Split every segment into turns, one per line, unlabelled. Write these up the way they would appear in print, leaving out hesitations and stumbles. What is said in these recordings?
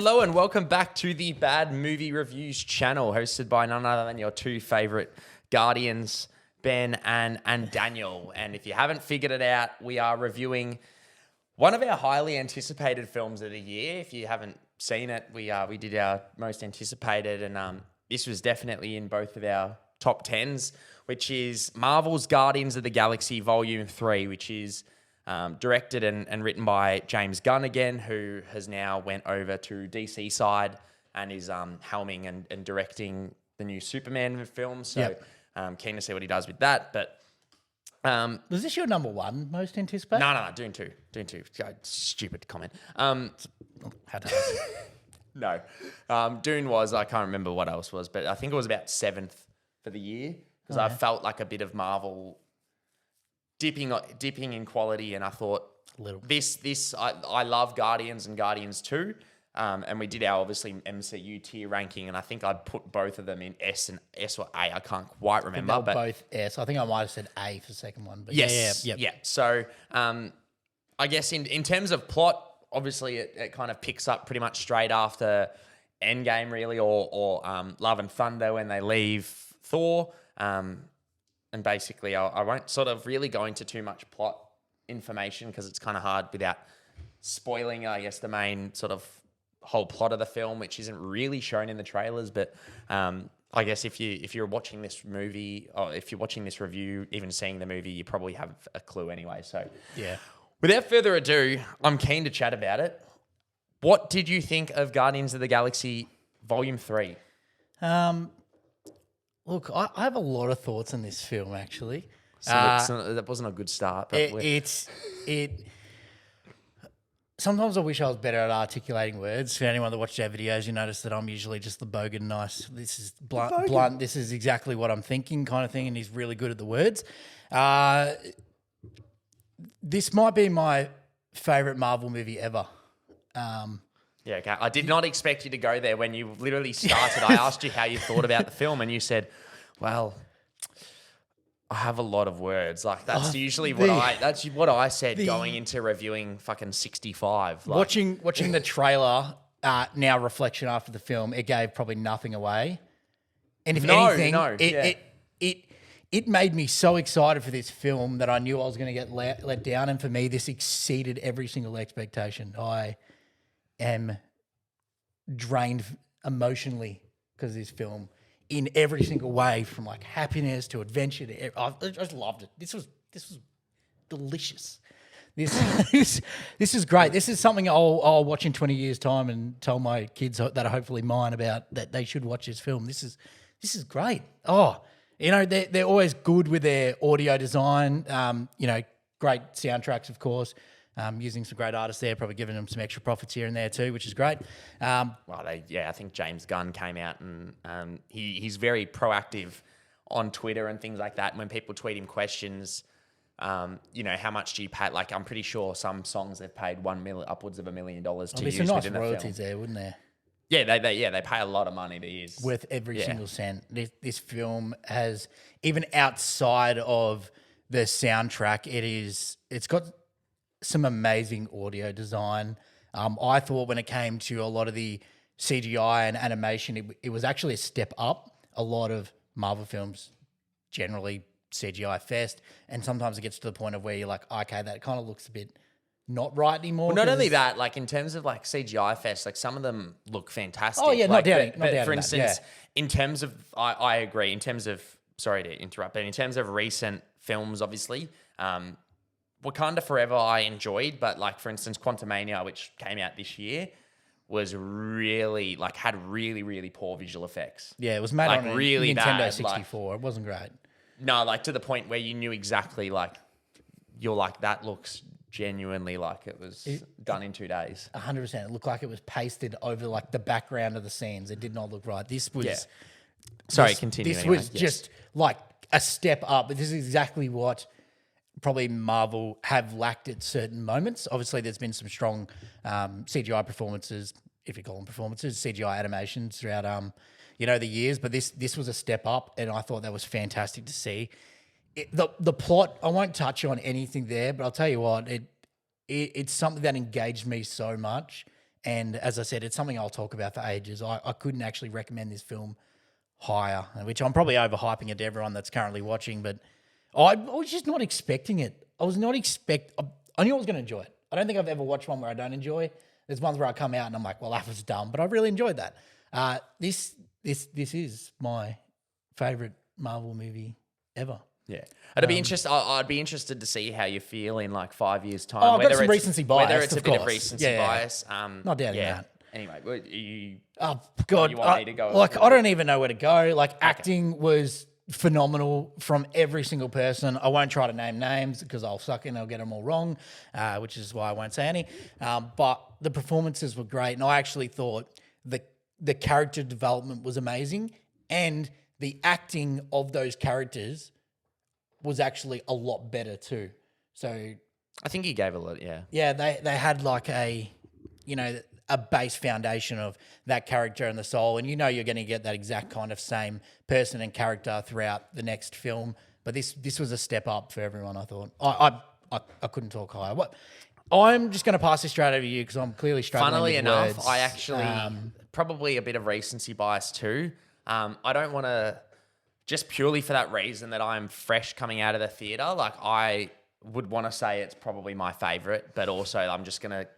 Hello and welcome back to the Bad Movie Reviews channel, hosted by none other than your two favorite Guardians, Ben and Daniel. And if you haven't figured it out, we are reviewing one of our highly anticipated films of the year. If you haven't seen it, we did our most anticipated, and this was definitely in both of our top 10s, which is Marvel's Guardians of the Galaxy Volume 3, which is directed and written by James Gunn again, who has now went over to DC side and is helming and directing the new Superman film. So keen to see what he does with that. But
was this your number one most anticipated?
no, Dune 2. Stupid comment.
How to ask.
No. Dune was, I can't remember what else was, but I think it was about 7th for the year because I felt like a bit of Marvel dipping in quality, and I thought I love Guardians and Guardians 2, and we did our obviously MCU tier ranking, and I think I put both of them in S or A. I can't quite remember, but
both S. I think I might have said A for the second one, but
yes, yeah. So I guess in terms of plot, obviously it kind of picks up pretty much straight after Endgame, really, or Love and Thunder when they leave Thor. And basically, I won't sort of really go into too much plot information because it's kind of hard without spoiling, I guess, the main sort of whole plot of the film, which isn't really shown in the trailers. But I guess if you're watching this movie, or if you're watching this review, even seeing the movie, you probably have a clue anyway. So
yeah.
Without further ado, I'm keen to chat about it. What did you think of Guardians of the Galaxy Volume 3?
Look, I have a lot of thoughts on this film, actually.
So that wasn't a good start. But
sometimes I wish I was better at articulating words. For anyone that watched our videos, you notice that I'm usually just the bogan nice. This is blunt. This is exactly what I'm thinking kind of thing, and he's really good at the words. This might be my favourite Marvel movie ever.
Yeah, okay. I did not expect you to go there when you literally started. I asked you how you thought about the film, and you said, well, I have a lot of words. Like, that's usually what I said going into reviewing fucking 65. Like,
watching the trailer, now reflection after the film, it gave probably nothing away. And if anything, it made me so excited for this film that I knew I was going to get let down. And for me, this exceeded every single expectation. I am drained emotionally because of this film in every single way, from like happiness to adventure to I just loved it. This was delicious. This is great. This is something I'll watch in 20 years' time and tell my kids that are hopefully mine about that they should watch this film. This is great. Oh, they're always good with their audio design. Great soundtracks, of course. Using some great artists there, probably giving them some extra profits here and there too, which is great.
I think James Gunn came out and he's very proactive on Twitter and things like that. And when people tweet him questions, how much do you pay? Like, I'm pretty sure some songs they've paid upwards of $1 million to use
some nice
within the
royalties
film.
There, wouldn't there?
Yeah, they pay a lot of money to use.
Worth every single cent. This film has, even outside of the soundtrack, it's got some amazing audio design. I thought when it came to a lot of the CGI and animation, it was actually a step up. A lot of Marvel films generally CGI fest, and sometimes it gets to the point of where you're like, okay, that kind of looks a bit not right anymore.
Well, not only that, like in terms of like CGI fest, like some of them look fantastic.
Oh yeah,
like,
not doubting.
For instance, in terms of, I agree. In terms of, sorry to interrupt, but in terms of recent films, obviously, Wakanda Forever I enjoyed, but like for instance, Quantumania, which came out this year, was really had really, really poor visual effects.
Yeah, it was made on
really
Nintendo
bad,
64. It wasn't great.
No, like to the point where you knew exactly you're like, that looks genuinely like it was done in 2 days.
100%. It looked like it was pasted over like the background of the scenes. It did not look right. This was...
Sorry, continue.
This
anyway.
was just like a step up. But this is exactly what probably Marvel have lacked at certain moments. Obviously, there's been some strong CGI performances, if you call them performances, CGI animations throughout the years. But this was a step up, and I thought that was fantastic to see. The plot, I won't touch on anything there, but I'll tell you what, it's something that engaged me so much And as I said, it's something I'll talk about for ages. I couldn't actually recommend this film higher, which I'm probably overhyping it to everyone that's currently watching, but I was just not expecting it. I was not I knew I was going to enjoy it. I don't think I've ever watched one where I don't enjoy. There's ones where I come out and I'm like, well, that was dumb, but I really enjoyed that. This is my favorite Marvel movie ever.
Yeah, I'd be interested to see how you feel in like 5 years' time.
Oh, I've got some recency bias.
Whether it's a bit of
course.
recency bias.
Not doubting that.
Anyway,
oh God,
you want me to go?
Like, I don't even know where to go. Like, acting was phenomenal from every single person. I won't try to name names because I'll suck and I'll get them all wrong, which is why I won't say any. But the performances were great, and I actually thought the character development was amazing, and the acting of those characters was actually a lot better too. So
I think he gave a lot. Yeah.
Yeah, they had like a base foundation of that character and the soul, and you're going to get that exact kind of same person and character throughout the next film. But this was a step up for everyone. I thought I couldn't talk higher. What? I'm just going to pass this straight over to you because I'm clearly struggling.
Funnily
with
enough,
words.
I actually probably a bit of recency bias too. I don't want to, just purely for that reason that I'm fresh coming out of the theater. Like, I would want to say it's probably my favorite, but also I'm just going to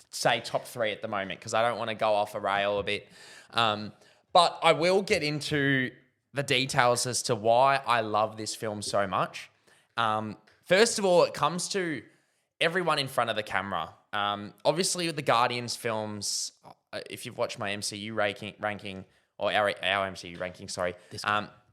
say top 3 at the moment because I don't want to go off a rail a bit. But I will get into the details as to why I love this film so much. First of all, it comes to everyone in front of the camera. Obviously, with the Guardians films, if you've watched my MCU ranking or our MCU ranking, sorry,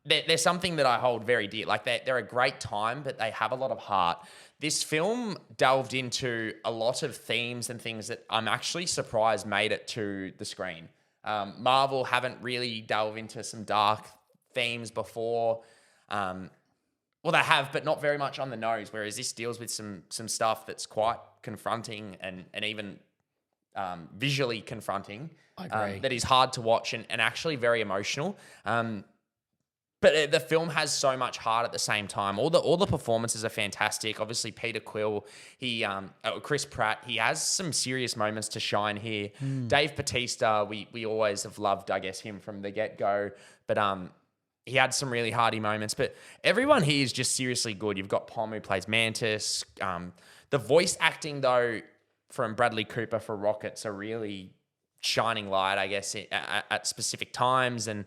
there's something that I hold very dear. Like, they're a great time, but they have a lot of heart. This film delved into a lot of themes and things that I'm actually surprised made it to the screen. Marvel haven't really delved into some dark themes before. Well, they have, but not very much on the nose, whereas this deals with some stuff that's quite confronting and even visually confronting.
I agree.
That is hard to watch and actually very emotional. But the film has so much heart at the same time. All the performances are fantastic. Obviously, Peter Quill, Chris Pratt, he has some serious moments to shine here. Dave Bautista, we always have loved, I guess, him from the get-go. But he had some really hearty moments. But everyone here is just seriously good. You've got Pom, who plays Mantis. The voice acting, though, from Bradley Cooper for Rocket's a really shining light, I guess, at specific times. And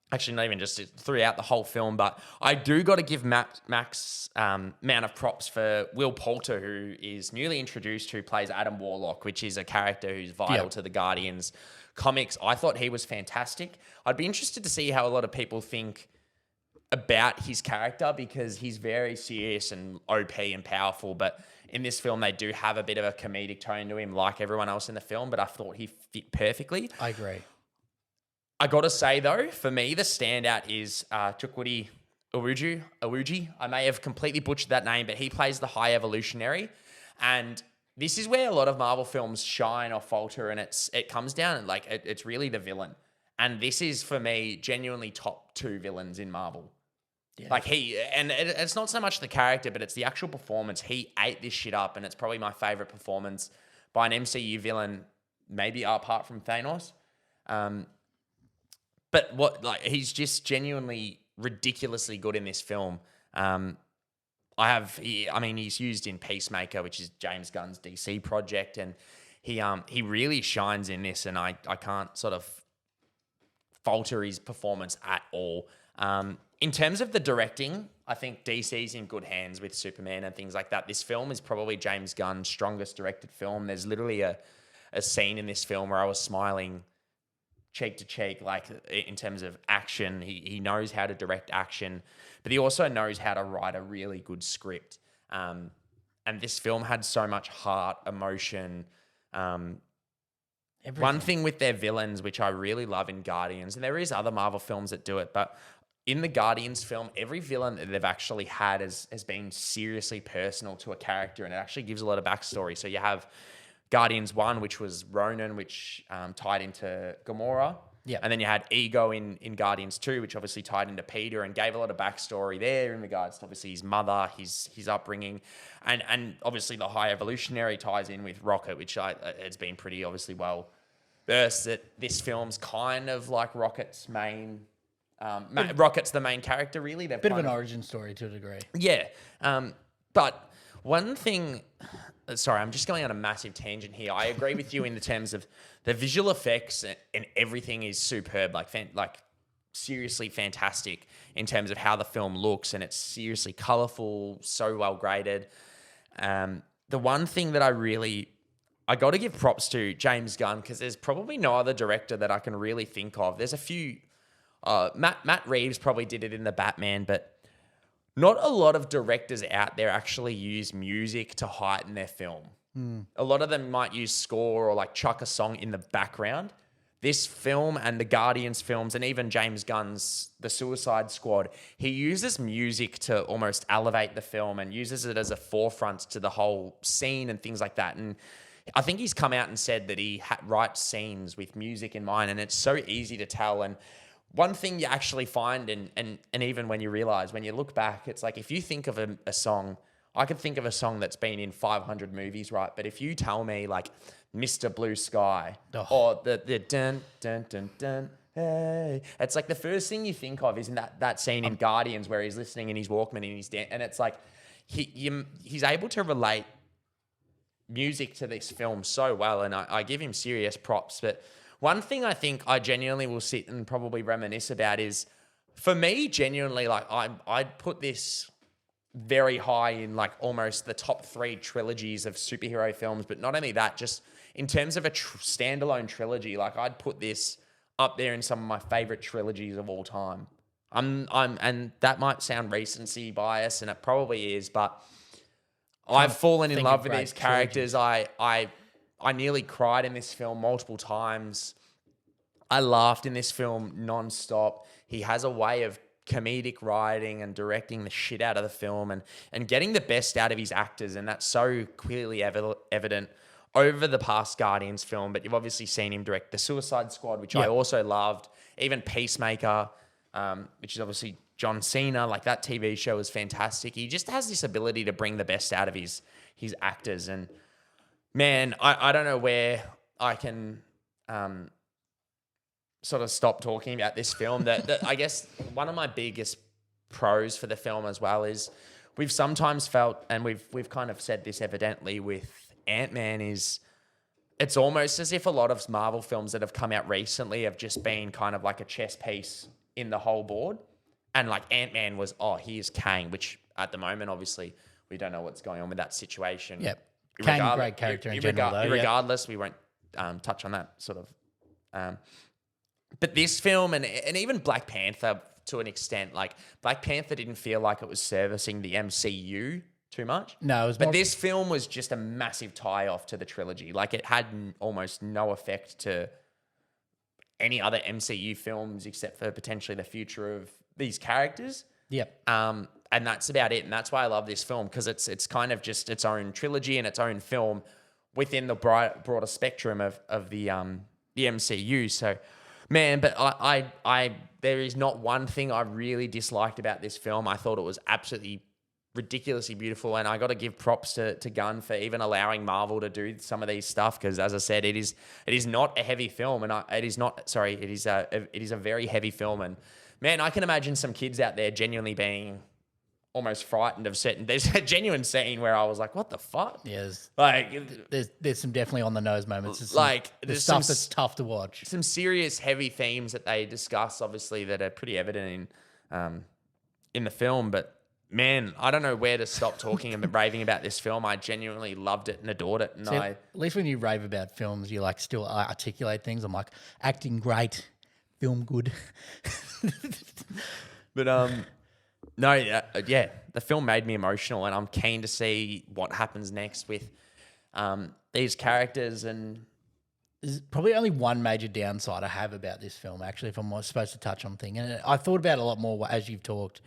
actually, not even just throughout the whole film, but I do got to give Max amount of props for Will Poulter, who is newly introduced, who plays Adam Warlock, which is a character who's vital to the Guardians comics. I thought he was fantastic. I'd be interested to see how a lot of people think about his character because he's very serious and OP and powerful, but in this film, they do have a bit of a comedic tone to him like everyone else in the film, but I thought he fit perfectly.
I agree.
I got to say, though, for me, the standout is Chukwudi Iwuji. I may have completely butchered that name, but he plays the High Evolutionary. And this is where a lot of Marvel films shine or falter, and it comes down, and it's really the villain. And this is, for me, genuinely top 2 villains in Marvel. Yeah. Like, it's not so much the character, but it's the actual performance. He ate this shit up, and it's probably my favorite performance by an MCU villain, maybe apart from Thanos. But he's just genuinely ridiculously good in this film. He's used in Peacemaker, which is James Gunn's DC project, and he really shines in this, and I can't sort of falter his performance at all. In terms of the directing, I think DC's in good hands with Superman and things like that. This film is probably James Gunn's strongest directed film. There's literally a scene in this film where I was smiling cheek to cheek, like in terms of action. He knows how to direct action, but he also knows how to write a really good script. And this film had so much heart, emotion. One thing with their villains, which I really love in Guardians, and there is other Marvel films that do it, but in the Guardians film, every villain that they've actually had has been seriously personal to a character, and it actually gives a lot of backstory. So you have Guardians 1, which was Ronan, which tied into Gamora.
Yeah.
And then you had Ego in Guardians 2, which obviously tied into Peter and gave a lot of backstory there in regards to obviously his mother, his upbringing, and obviously the High Evolutionary ties in with Rocket, which it's been pretty obviously well versed that this film's kind of like Rocket's main. Rocket's the main character, really. They're
Bit of an origin story to a degree.
Yeah. But one thing, sorry, I'm just going on a massive tangent here. I agree with you in the terms of the visual effects and everything is superb, like seriously fantastic in terms of how the film looks, and it's seriously colorful, so well graded. The one thing that I got to give props to James Gunn, because there's probably no other director that I can really think of. There's a few. Matt Reeves probably did it in the Batman, but not a lot of directors out there actually use music to heighten their film. A lot of them might use score or like chuck a song in the background. This film and the Guardians films and even James Gunn's The Suicide Squad, he uses music to almost elevate the film and uses it as a forefront to the whole scene and things like that. And I think he's come out and said that he writes scenes with music in mind, and it's so easy to tell. And one thing you actually find, and even when you realize, when you look back, it's like if you think of a song, I could think of a song that's been in 500 movies, right? But if you tell me like Mr. Blue Sky or the dun, dun, dun, dun, hey, it's like the first thing you think of is in that scene in Guardians where he's listening in his Walkman and he's and it's like he's able to relate music to this film so well, and I give him serious props. But one thing I think I genuinely will sit and probably reminisce about is, for me, genuinely, like I'd put this very high in like almost the top 3 trilogies of superhero films. But not only that, just in terms of a standalone trilogy, like I'd put this up there in some of my favorite trilogies of all time. And that might sound recency bias, and it probably is, but I've fallen in love with these characters. I nearly cried in this film multiple times. I laughed in this film nonstop. He has a way of comedic writing and directing the shit out of the film and getting the best out of his actors. And that's so clearly evident over the past Guardians film. But you've obviously seen him direct The Suicide Squad, which I also loved. Even Peacemaker, which is obviously John Cena. Like, that TV show was fantastic. He just has this ability to bring the best out of his actors. And man, I don't know where I can sort of stop talking about this film. That I guess one of my biggest pros for the film as well is we've sometimes felt, and we've kind of said this evidently with Ant-Man, is it's almost as if a lot of Marvel films that have come out recently have just been kind of like a chess piece in the whole board. And like Ant-Man was, here's Kang, which at the moment, obviously, we don't know what's going on with that situation.
Yep. Kang, great character in general, though.
Regardless, we won't touch on that sort of. But this film and even Black Panther to an extent, like Black Panther didn't feel like it was servicing the MCU too much.
No, it was
but this film was just a massive tie-off to the trilogy. Like, it had almost no effect to any other MCU films except for potentially the future of these characters.
Yep.
And that's about it. And that's why I love this film, because it's kind of just its own trilogy and its own film within the broader spectrum of the MCU. So, man, but I there is not one thing I really disliked about this film. I thought it was absolutely ridiculously beautiful, and I got to give props to Gunn for even allowing Marvel to do some of these stuff, because as I said, it is not a heavy film, and it is a very heavy film. And man, I can imagine some kids out there genuinely being almost frightened of certain. There's a genuine scene where I was like, "What the fuck?"
Yeah, there's some definitely on the nose moments. There's stuff that's tough to watch.
Some serious heavy themes that they discuss, obviously, that are pretty evident in the film. But man, I don't know where to stop talking and raving about this film. I genuinely loved it and adored it. And
at least when you rave about films, you like still articulate things. I'm like, acting great, film good.
But no, the film made me emotional, and I'm keen to see what happens next with these characters. And
there's probably only one major downside I have about this film, actually, if I'm supposed to touch on thing. And I thought about it a lot more as you've talked.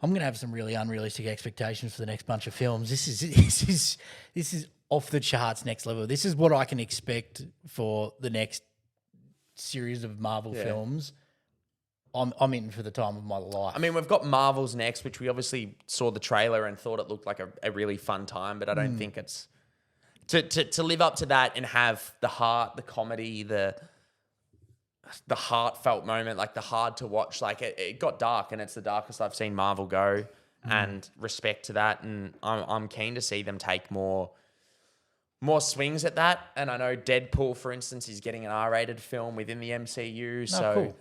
I'm going to have some really unrealistic expectations for the next bunch of films. This is off the charts, next level. This is what I can expect for the next series of Marvel films, I'm in for the time of my life.
I mean, we've got Marvel's next, which we obviously saw the trailer and thought it looked like a really fun time, but I don't think it's to live up to that and have the heart, the comedy, the heartfelt moment, like the hard to watch. Like it got dark, and it's the darkest I've seen Marvel go. And respect to that, and I'm keen to see them take more swings at that. And I know Deadpool, for instance, is getting an R-rated film within the MCU.
Cool.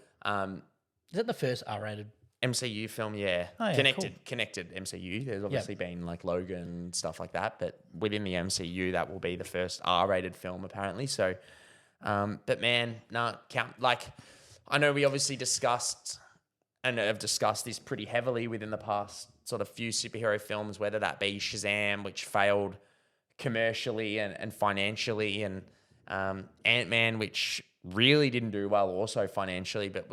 Is that the first R-rated
MCU film? Yeah,
Oh, yeah,
connected MCU. There's obviously been like Logan and stuff like that, but within the MCU, that will be the first R-rated film apparently. So, but man, I know we obviously discussed and have discussed this pretty heavily within the past sort of few superhero films, whether that be Shazam, which failed commercially and financially, and Ant-Man, which really didn't do well also financially, but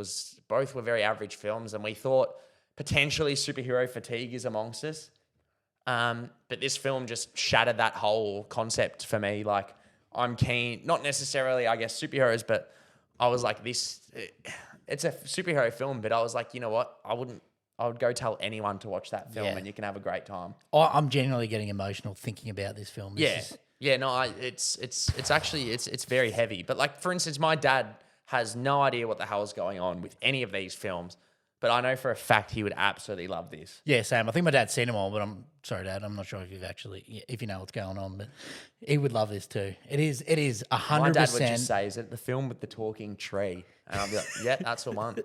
both were very average films. And we thought potentially superhero fatigue is amongst us. But this film just shattered that whole concept for me. Like, I'm keen, not necessarily, I guess, superheroes, but I was like, it's a superhero film, but I was like, you know what? I would go tell anyone to watch that film and you can have a great time.
I'm genuinely getting emotional thinking about this film.
It's actually very heavy. But like, for instance, my dad has no idea what the hell is going on with any of these films, but I know for a fact he would absolutely love this.
Yeah, same. I think my dad's seen them all, but I'm sorry, Dad. I'm not sure if you know what's going on, but he would love this too. It is 100%.
My dad would just say, "Is it the film with the talking tree?" And I'll be like, "Yeah, that's the one."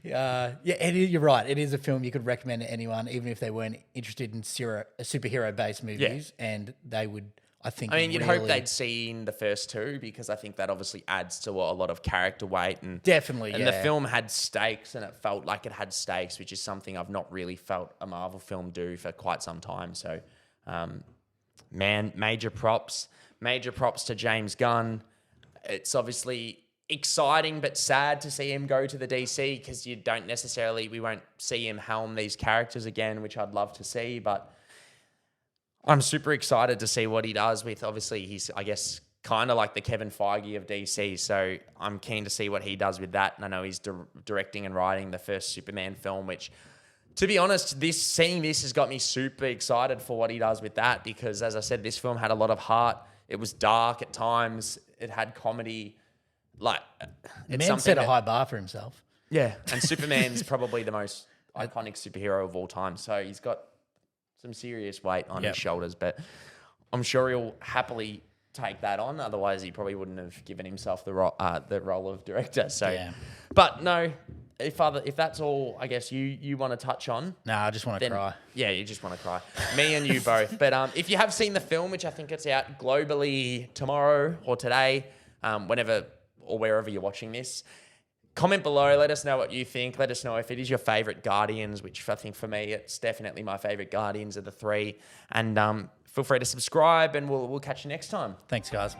You're right. It is a film you could recommend to anyone, even if they weren't interested in superhero-based movies, and they would. I mean,
you'd hope they'd seen the first two, because I think that obviously adds to a lot of character weight. And
definitely,
and the film had stakes, and it felt like it had stakes, which is something I've not really felt a Marvel film do for quite some time. So, man, major props to James Gunn. It's obviously exciting but sad to see him go to the DC, because we won't see him helm these characters again, which I'd love to see, but I'm super excited to see what he does with, obviously, he's, I guess, kind of like the Kevin Feige of DC. So I'm keen to see what he does with that. And I know he's directing and writing the first Superman film, which, to be honest, seeing this has got me super excited for what he does with that. Because, as I said, this film had a lot of heart. It was dark at times. It had comedy. Like,
the man set a high bar for himself.
Yeah. And Superman's probably the most iconic superhero of all time. So he's got some serious weight on his shoulders, but I'm sure he'll happily take that on. Otherwise, he probably wouldn't have given himself the role of director. So, but no, if that's all, I guess you want to touch on.
No, I just want to cry.
Yeah, you just want to cry. Me and you both. But if you have seen the film, which I think it's out globally tomorrow or today, whenever or wherever you're watching this, comment below. Let us know what you think. Let us know if it is your favourite Guardians, which I think for me, it's definitely my favourite Guardians of the three. And feel free to subscribe, and we'll catch you next time.
Thanks, guys.